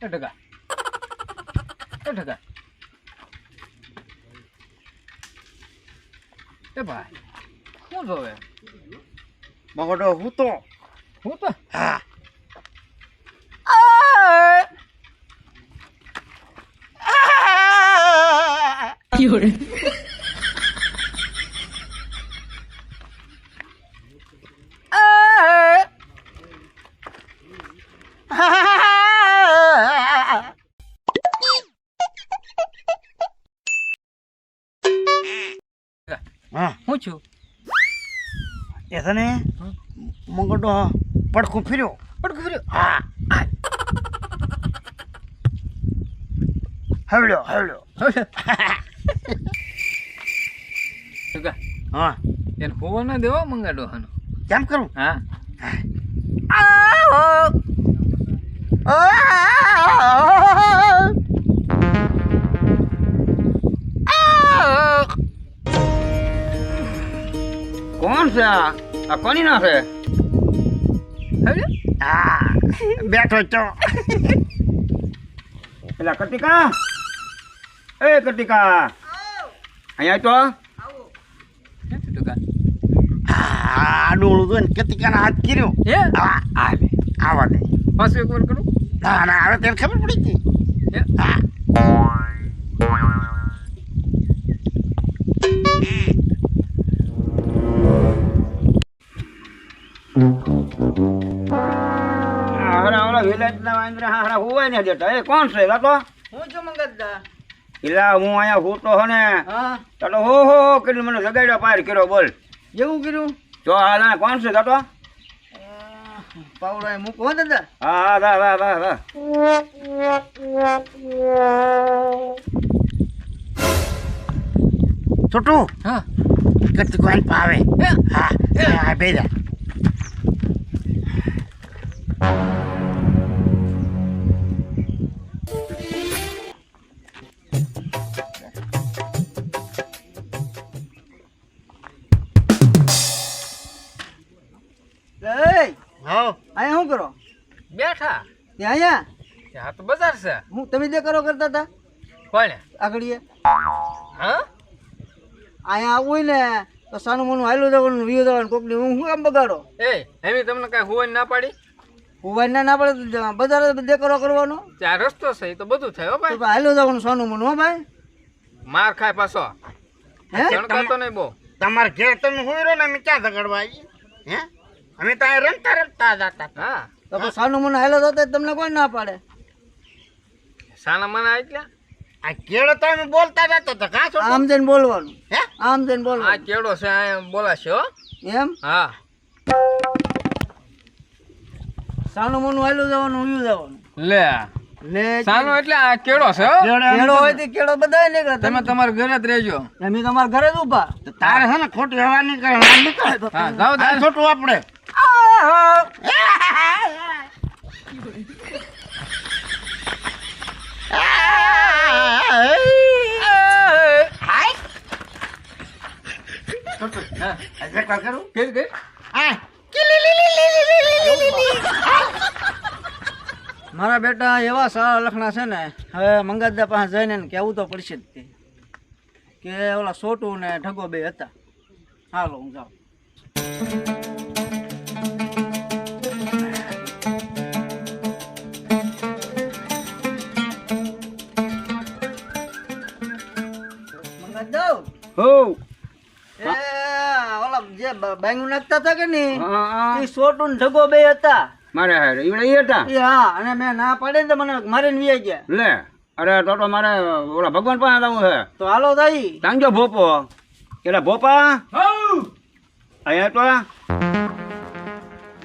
ટકા ટકા એ ભાઈ શું જોવે મગડો હું તો હા હું છું એ તને મગડો પડખું ફર્યો હા હવડો ટકા હા એને હોવા ના દેવો મંગાડો હાનો કેમ કરું હા કોણ છે આ કોની ના છે હવે હા બેઠો છો પેલા કતિકા એ કતિકા અહીંયા તો ટકા આડું જોઈને કતિકાના હાથ કર્યો હે આવા દે પાછું એક વાર કરું ના હવે તેને ખબર પડી ગઈ હે હા વિલેજના વાંદરા હારા હોવાય ને દેતા એ કોણ છે તો હું છું મંગતદા એલા હું અહીંયા હોતો હો ને હા તો હો હો કરીને મને લગાડ્યો પાર કર્યો બોલ એવું કર્યું જો હાલ કોણ છે તો પાવડો મૂકો હો દાદા હા વાહ છોટું હા કતી કોણ પાવે હા બેજા અહીંયા શું કરો બેઠા અહીંયા આ તો બજાર છે હું તમે જે કરો કરતા હતા કોને આગળીએ હા અહીંયા આવું હોય ને તો સાનું મનું હાલું જવાનું વિયો જવાનું કોકની હું શું કામ બગાડો એ એમ તમને કઈ હુવાઈ ના પાડી હુવાઈ ના પડે તો બજાર દેખાડો કરવાનો ત્યાં રસ્તો છે એ તો બધું થાય હો ભાઈ હાલું જવાનું સાનું મનું હો ભાઈ માર ખાય પાછો હે જણકાતો નહીં બહુ તમારે ઘેર તમે હોય રહ્યો ને અમે ક્યાં ઝઘડવા આવીએ હે અમે તો અહીંયા રમતા જતા હા તો સાનું મનું હાલો જતા તમને કોઈ ના પાડે સાના મના એટલે આ કેળો તો અમે બોલતા જતા હતા કાં છો આમ જઈને બોલવાનું હે આમ જઈને બોલવાનું આ કેળો છે આ બોલાશે હો એમ હા સાનું મનું હાલું જવાનું ઉયું જવાનું લે સાનો એટલે આ કેળો છે હો કેળો હોય તો કેળો બધાય નીકળે તમે તમારા ઘરે જ રહેજો અમે તમારા ઘરે જ ઊભા તારે છે ને ખોટી હવા નીકળે હા જાઓ તારે છોટું આપણે મારા બેટા એવા સારા લખણા છે ને હવે મંગાતદા પાસે જઈને ને કહેવું તો પડશે જ તે કે ઓલા સોટું ને ઢગો બે હતા હાલો હું જાઉં મંગાતદા હો ઓલા જે બાંગુ નાખતા હતા કે નહીં એ સોટું ને ઢગો બે હતા મારે હારે ઈવડે ઈ હતા હા અને મેં ના પાડે ને તો મને મારીને વી ગયા લે અરે તો મારે ઓલા ભગવાન પાસે જવું છે તો હાલો તાઈ તાંજો ભોપો એલા ભોપા અહીંયા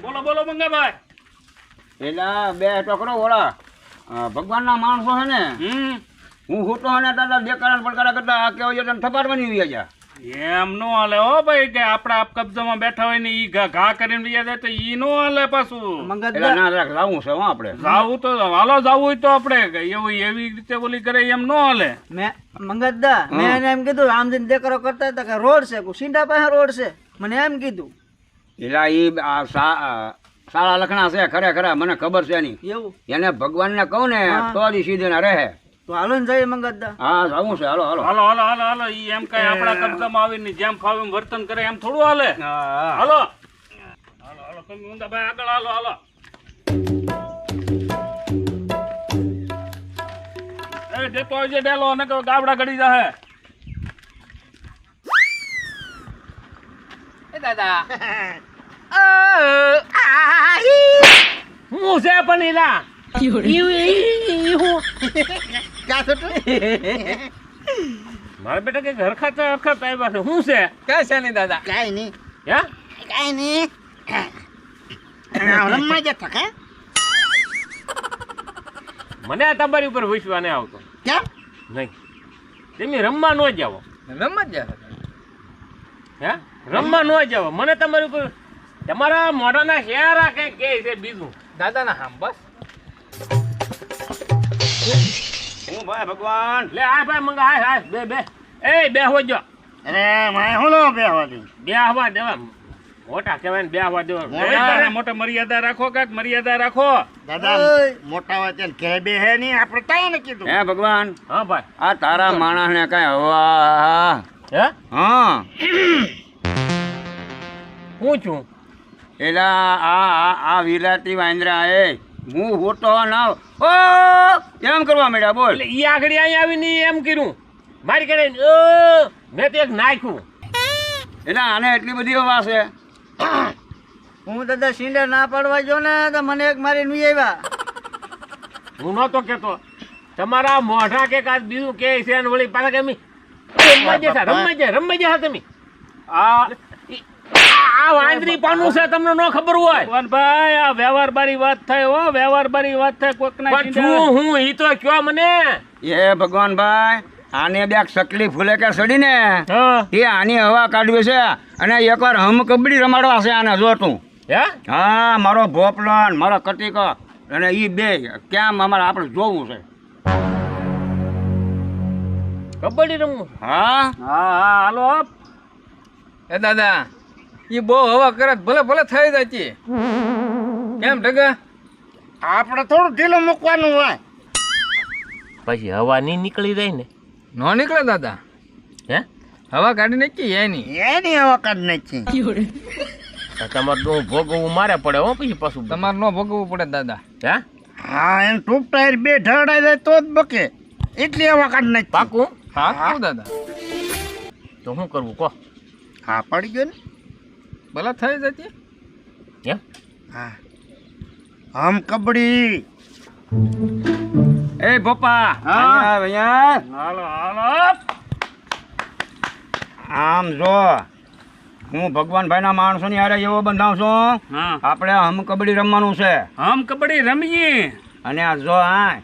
તો બોલો મંગાભાઈ એલા બે તો કરો ઓલા ભગવાનના માણસો છે ને હું હોતો અને દાદા દેકારા પડકારા કરતા આ કેવો તને થપાડવાની વ્યા એમ નો હાલે હો ભાઈ કે આપડા આપ કબજામાં બેઠા હોય ને ઈ ઘા કરીને બીજા જાય તો ઈ નો હાલે પાછું એલા ના રાખ લાવું છે હો આપણે જાવું તો હાલો જાવું હોય તો આપણે એવું એવી રીતે બોલી કરે એમ નો હાલે મેં મંગતદા મેં એને એમ કીધું આમ જઈને દેકારો કરતા હતા કે રોડ છે સિંડા પાસે રોડ છે મને એમ કીધું એલા ઈ સારા લખણા છે ખરેખર મને ખબર છે નહીં એવું એને ભગવાનને કહું ને હા. તો જ સીધે ના રહે. તો હાલો ને જઈએ મંગતદા. હા જવું છે હાલો હાલો હાલો હાલો હાલો હાલો ઈ એમ કઈ આપણા કબજામાં આવીને જેમ ફાવે એમ વર્તન કરે એમ થોડું હાલે. હા. હાલો હાલો હાલો તમે ઊંધા આગળ હાલો હાલો. એ દેતો આવજે ડેલો ને કે ગાબડા ગડી જાહે. એ દાદા હું છે પણ એલા મારા બેટા કે હરખત હરખત આવ્યા છે શું છે ક્યાં છે નહીં દાદા કાંઈ નહીં હે કાંઈ નહીં રમવા જતા કા મને આ તમારી ઉપર વિશ્વાસ નહીં આવતો કેમ નહીં તમે રમવા ન જાઓ રમત જા હે રમવા ન જાઓ મને તમારી ઉપર તમારા મોઢાના શેરા કઈ કે છે બીજું દાદા ના હામ બસ હું ભાઈ ભગવાન લે આ ભાઈ મંગા હાય હાય બે બે એ બે હો જો અરે માય હું લો બે વાદી બે હવા દેવા મોટા કહેવાય ને બે હવા દેવા મોટા મર્યાદા રાખો કાક મર્યાદા રાખો દાદા મોટા હોય ત્યાં ઘરે બે હે નહીં આપણે તાય ને કીધું હે ભગવાન હા ભાઈ આ તારા માણસ ને કઈ હવા હે હા હું છું એલા આ વિલાતી વાંદરા એ હું હોતો ના ઓ એમ કરવા માંડ્યા બોલ એટલે ઈ આગળ અહીંયા આવીને એમ કર્યું મારી કરે મેં તો એક નાખ્યું એટલે આને એટલી બધી હવા છે હું દાદા સિંડર ના પાડવા જો ને તો મને એક મારી નુઈ આવ્યા હું નહોતો કેતો તમારા મોઢા કે કાંઈ બીજું કે છે ને વળી પાછા કે રમવા જશા તમે આ વાંદરી પાનું છે તમને ન ખબર હોય ભાઈ આ વ્યવહાર બારી વાત થાય હો વ્યવહાર બારી વાત થાય કોક ના હું ઈ તો કયો મને એ ભગવાન ભાઈ આને બે સકલી ફૂલે કે સડીને હા એ આની હવા કાઢવી છે અને એકવાર હમ કબડ્ડી રમાડવા છે આને જો તું હે હા મારો ભોપલન મારો કટીકો અને એ બે ક્યાં અમારે આપણે જોવું છે કબડ્ડી રમવું હા હા હા હાલો એ દાદા એ બહુ હવા કરે તો ભલે ભલે થઈ જાય છે કેમ ઢગા આપણે થોડું ઢીલું મૂકવાનું હોય પછી હવા નહીં નીકળી જાય ને નો નીકળે દાદા હે હવા કાઢી નાખી એની એની હવા કાઢ નાખી તમારે તો ભોગવવું મારે પડે હો પછી પાછું તમારે ન ભોગવવું પડે દાદા હે હા એમ ટૂંક ટાયર બે ઢળાઈ જાય તો જ બકે એટલી હવા કાઢ નાખી પાકું હા દાદા તો શું કરવું કહો હા પડી ગયો ને ભલે થઈ જતી હે હા હમ કબડ્ડી એ પપ્પા હા. અહીંયા હાલો હાલો આમ જો હું ભગવાનભાઈના માણસોની હારે એવો બંધાવ છું હા આપણે હમ કબડ્ડી રમવાનું છે હમ કબડ્ડી રમીએ અને આ જો હા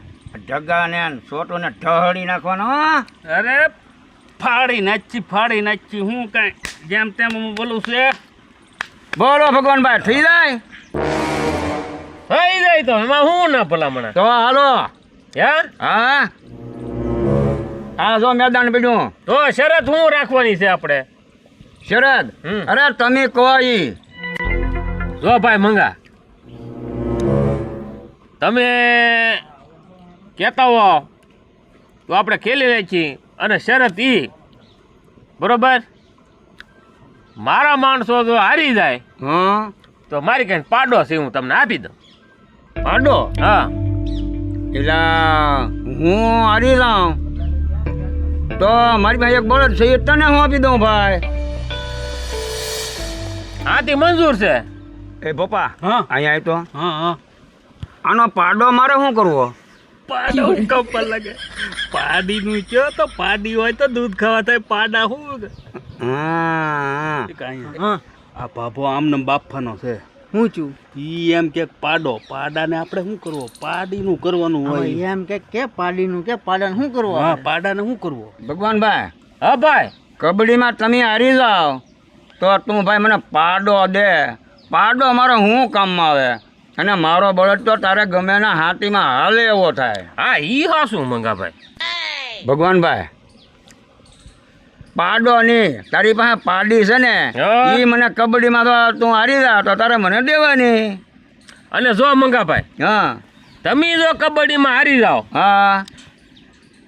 ઢગા ને છોટું ને ઠહડી નાખવાનો હો. અરે ફાડી નાચી હું કઈ જેમ તેમ હું બોલું છે બોલો ભગવાનભાઈ થઈ જાય થઈ જાય તો એમાં હું ના ભલામણ તો હાલો હે હા હા જો મેદાન પડ્યું તો શરત હું રાખવાની છે આપણે શરદ હમ. અરે તમે કહો ઈ જો ભાઈ મંગા તમે કહેતા હો તો આપણે ખેલી લઈએ છીએ અને શરત ઈ બરોબર મારા માણસો જો હારી જાય હા તો મારી કઈ પાડો છે હું તમને આપી દઉં પાડો હા એટલે હું હારી જાઉં તો મારી પાસે એક બળદ છે એ તને હું આપી દઉં ભાઈ હાથી મંજૂર છે એ પપ્પા હા. અહીંયા તો હા હા આનો પાડો મારે શું કરવો પાડો કપર લાગે પાડી નું કયો તો પાડી હોય તો દૂધ ખાવા થાય પાડા હું હા આ ભાભો આમને બાફાનો છે હું છું ઈ એમ કે પાડાને આપણે શું કરવો પાડીનું કરવાનું હોય એમ કે પાડીનું કે પાડાનું શું કરવું હા પાડાને શું કરવો ભગવાનભાઈ હા ભાઈ કબડ્ડીમાં તમે હારી જાઓ તો તું ભાઈ મને પાડો દે પાડો મારો શું કામમાં આવે અને મારો બળદ તો તારે ગમે ના હાથીમાં હાલે એવો થાય હા ઈ હાસું મંગાભાઈ ભગવાનભાઈ પાડો ની તારી પાસે પાડી છે ને હા. ઈ મને કબડ્ડીમાં તો તું હારી જા તો તારે મને દેવાની અને જો મંગાભાઈ, હા તમે જો કબડ્ડીમાં હારી જાઓ હા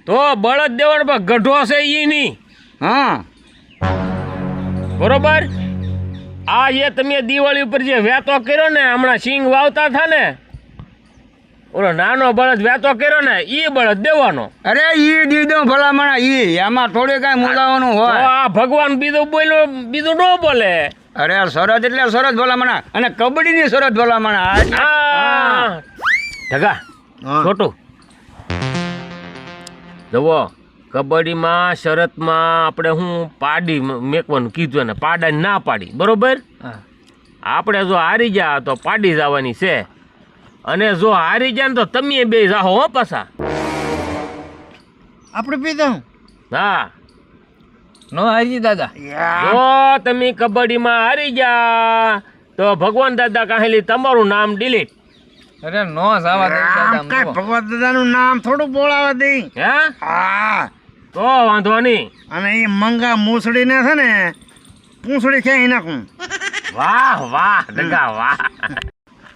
તો બળદ દેવણ પર ગઢો છે ઈ નહીં, હા બરોબર? આ જે તમે દિવાળી ઉપર જે વેતો કર્યો ને, હમણાં સિંગ વાવતા થા ને, ઓલો નાનો બળદ વેતો કર્યો ને, ઈ બળદ દેવાનો. અરે ઈ દીધો ભલામણ, ઈ એમાં થોડી કાંઈ મુંગાવાનું તો હોય. આ ભગવાન બીજું બોલ્યો, બીજું ન બોલે. અરે શરત એટલે શરત ભલામણ, અને કબડ્ડીની શરત ભલામણ. ઢગા છોટું જુઓ, કબડ્ડીમાં શરતમાં આપણે હું પાડી મેકવાનું કીધું ને, પાડાની ના પાડી, બરોબર? આપણે જો હારી જા તો પાડી જવાની છે, અને જો હારી જાય ને તો તમે બે જાઓ હો પાછા. આપણે પીધું હા, નો હારી દાદા. જો તમે કબડ્ડીમાં હારી ગયા તો ભગવાન દાદા કહેલી તમારું નામ ડિલીટ. અરે નો જવા દે દાદા. ભગવાન દાદાનું નામ થોડું બોલાવા દે. હે? હા, તો વાંધો નહીં. અને એ મંગા મૂસડીને છે ને પૂંછડી ક્યાંય નાખું. વાહ વાહ ડગા વાહ.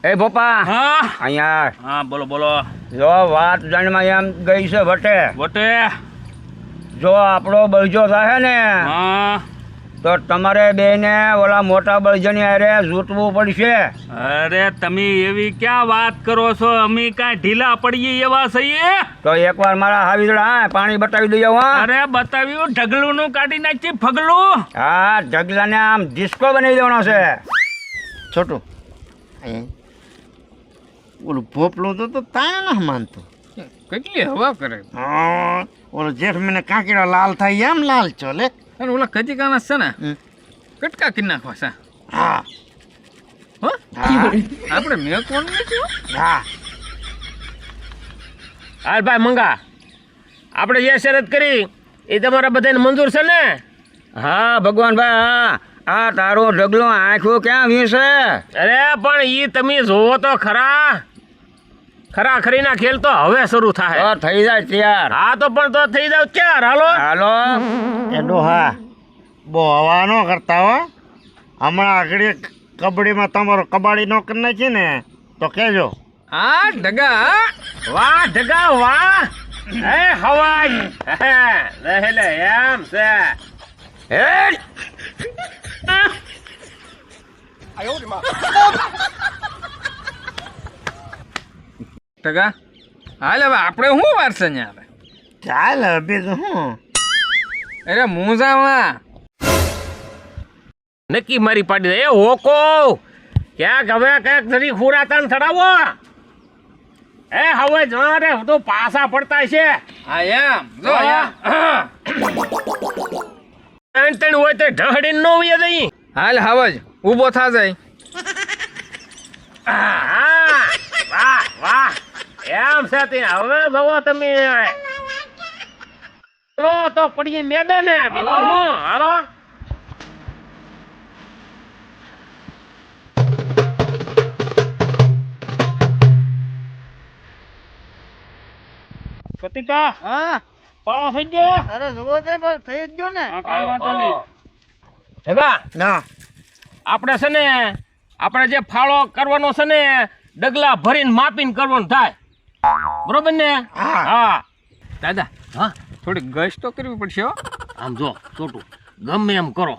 એ પપ્પા હા અહીંયા હા, બોલો બોલો. જો વાત જાણમાં એમ ગઈ છે વટે. વટે. જો આપણો બળજો થાય ને હા. તો તમારે બેને ઓલા મોટા બળજાની હારે જૂટવું પડશે. અરે તમે એવી ક્યાં વાત કરો છો? અમે કાંઈ ઢીલા પડીએ એવા છીએ? તો એકવાર મારા હાવીદડા હા પાણી બતાવી દઈએ. હા અરે બતાવ્યું, ઢગલું નું કાઢી નાખી ફગલું. હા ઢગલાને આમ ડિસ્કો બનાવી દેવાનો છે. છોટું ઓલું ભોપલું તો તાણે ના માનતો. કેટલી હવા કરે. હા, ઓલો જેઠ મને કાંકીડા લાલ થાય એમ લાલ ચોલે. અને ઓલા કચીકાના છે ને કટકા કરી નાખવા છે. હા હો? આપણે મેકવાનું નથી હો. હા, હાલ ભાઈ મંગા, આપણે જે શરત કરી એ તમારા બધાને મંજૂર છે ને? હા ભગવાનભાઈ હા. આ તારો ઢગલો આંખો ક્યાં વીસે? અરે પણ ઈ તમે જોવો તો ખરા. ખરા ખરીના ખેલ તો હવે શરૂ થાય. તો થઈ જાય તૈયાર. હા તો પણ તો થઈ જાવ ચાર. હાલો હાલો. એ ડોહા બહુ હવા ન કરતા હો. હમણાં આગળ કબડ્ડીમાં તમારો કબાડી નો કરી નાખી ને તો કહેજો. આ ઢગા. વાહ ઢગા વાહ. હે હવાજ રહેલે એમ છે. હેડ. ઢગા હાલ હવે આપણે શું વાર છે ન્યા હવે? ચાલ હવે બીજું શું. અરે મૂંઝામાં નક્કી મારી પાડી દે. એ હોકો ક્યાંક હવે ક્યાંક જરી ખુરાતાન થડાવો. એ હવે જરે તો પાસા પડતા છે. હા એમ જો હા. ત્રણ હોય તો ઢહડીને ન હોય જઈ. હાલ હાવજ ઊભો થા જાય. હા વાહ વાહ એમ છે તે. હવે જવો તમે તો પડીએ મેદાને. હાલો કતિકા હા, પાળો થઈ ગયો. અરે જુઓ તે બસ થઈ જ ગયો ને. કાંઈ વાંધો નહીં. હેગા ના આપણે છે ને, આપણે જે ફાળો કરવાનો છે ને, ડગલા ભરીને માપીને કરવાનું થાય, બરોબર ને? હા. હા દાદા હા. થોડી ગશ તો કરવી પડશે હો. આમ જો છોટું ગમે એમ કરો,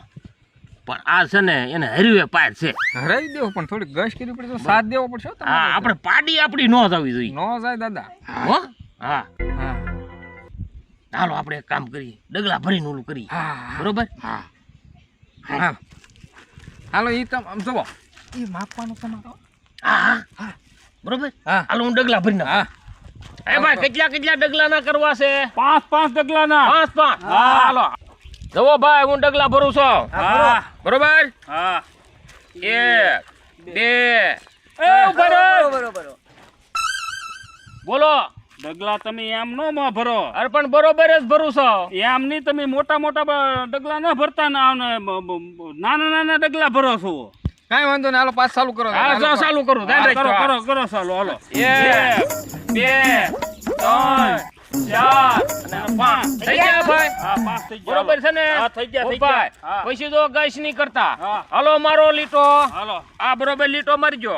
પણ આ છે ને એને હરવે પાર છે. હરાઈ દેવો પણ થોડી ગશ કરવી પડશે, સાથ દેવો પડશે હો તમારે. હા આપણે પાડી આપણી નો થવી જોઈએ. નો જાય દાદા. હો હા. હા હાલો આપણે એક કામ કરીએ, ડગલા ભરીને ઓલું કરીએ, હા બરોબર? હા હા હાલો ઈ તમ આમ જુઓ ઈ માપવાનું તમારો. હા હા બરોબર. હા હાલો હું ડગલા ભરીને હા એ ભાઈ કેટલા કેટલા ડગલા ના કરવા છે? 5 ડગલા ના. 5 હાલો જવો ભાઈ, હું ડગલા ભરું છું. હા બરોબર? હા 1 2 એ ઉભા રહો. બરોબર. બોલો. ડગલા તમે એમ નો માં ભરો. અરે પણ બરોબર જ ભરું છું. એમ નહીં, તમે મોટા મોટા ડગલા ના ભરતા ના, નાના નાના ડગલા ભરો છો. કાંઈ વાંધો નહીં. હાલો પાસ ચાલુ કરો. હા જો ચાલુ કરું. ધ્યાન હા, કરો રાખજો. કરો કરો ચાલો હાલો. 1 2 3 4 અને 5 થઈ ગયા ભાઈ. હા 5 થઈ ગયા. બરોબર છે ને? હા થઈ ગયા થઈ ઉભા. ગયા. હા. પછી તો ગશ નહીં કરતા. હા. હાલો મારો લીટો. હાલો. આ બરોબર લીટો મારજો.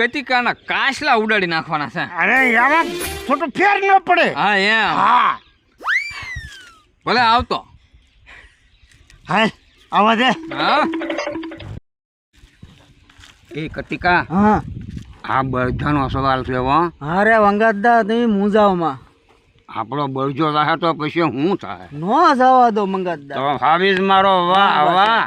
કતિકાના કાંસલા ઉડાડી નાખવાના છે. અરે યાર થોડો ફેર ન પડે. હા એમ. હા ભલે આવતો. હા આવા દે. હા એ કતિકા હા આ બળજાનો સવાલ છે હો. અરે વંગાતદા તમે મૂંઝાવમાં આપણો બળજો રહે તો પછી શું થાય? નો જવા દો મંગાતદા. તો ભાવીસ મારો વાહ વાહ.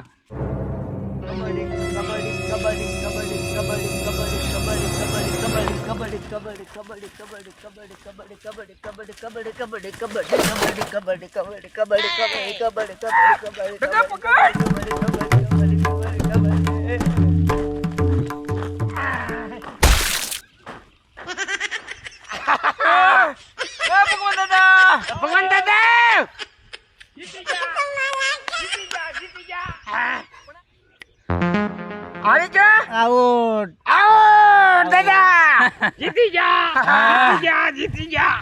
ભગવાન દાદા આવી જા. આવો આવો દાદા. જીતી જા. જીતી જા.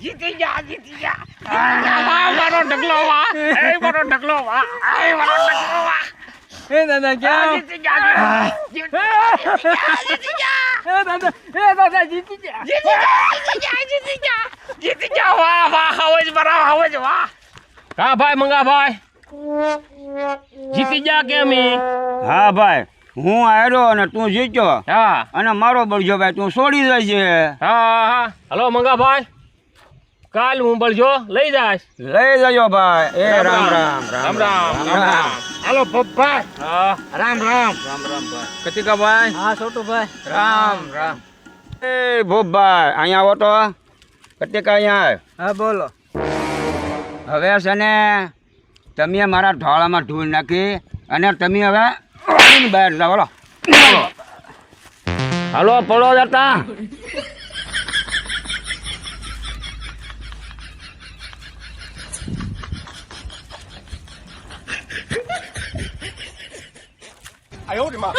જીતી જા. જીતી જા. વાહ મારો ઢગલો વાહ. એ મારો ઢગલો વાહ. એ મારો ઢગલો વાહ. એ દાદા ક્યાં? જીતી જા. જીતી જા. એ દાદા જીતી જા. જીતી જા. વાહ વાહ હવે જ બરાબર હવે જ વાહ. કા ભાઈ મંગા ભાઈ જીતી જા કેમ ઈ? હા ભાઈ હું આવ્યો અને તું જીત્યો હા અને મારો બળજો ભાઈ તું છોડી જાય છે. હા હા હલો મંગા ભાઈ કાલ હું બળજો લઈ જાશ. લઈ જજો ભાઈ. એ રામ રામ રામ રામ રામ. હાલો પપ્પા. હા રામ રામ. કતિકા ભાઈ. હા છોટુભાઈ. રામ રામ. એ ભોપભાઈ અહીંયા આવો તો. કતિકા અહીંયા આવ. હા બોલો. હવે છે ને તમે મારા ઢોળામાં ધૂળ નાખી અને તમે હવે બહાર જાઓ. બોલો હાલો પડો જતા. આયો રે માં.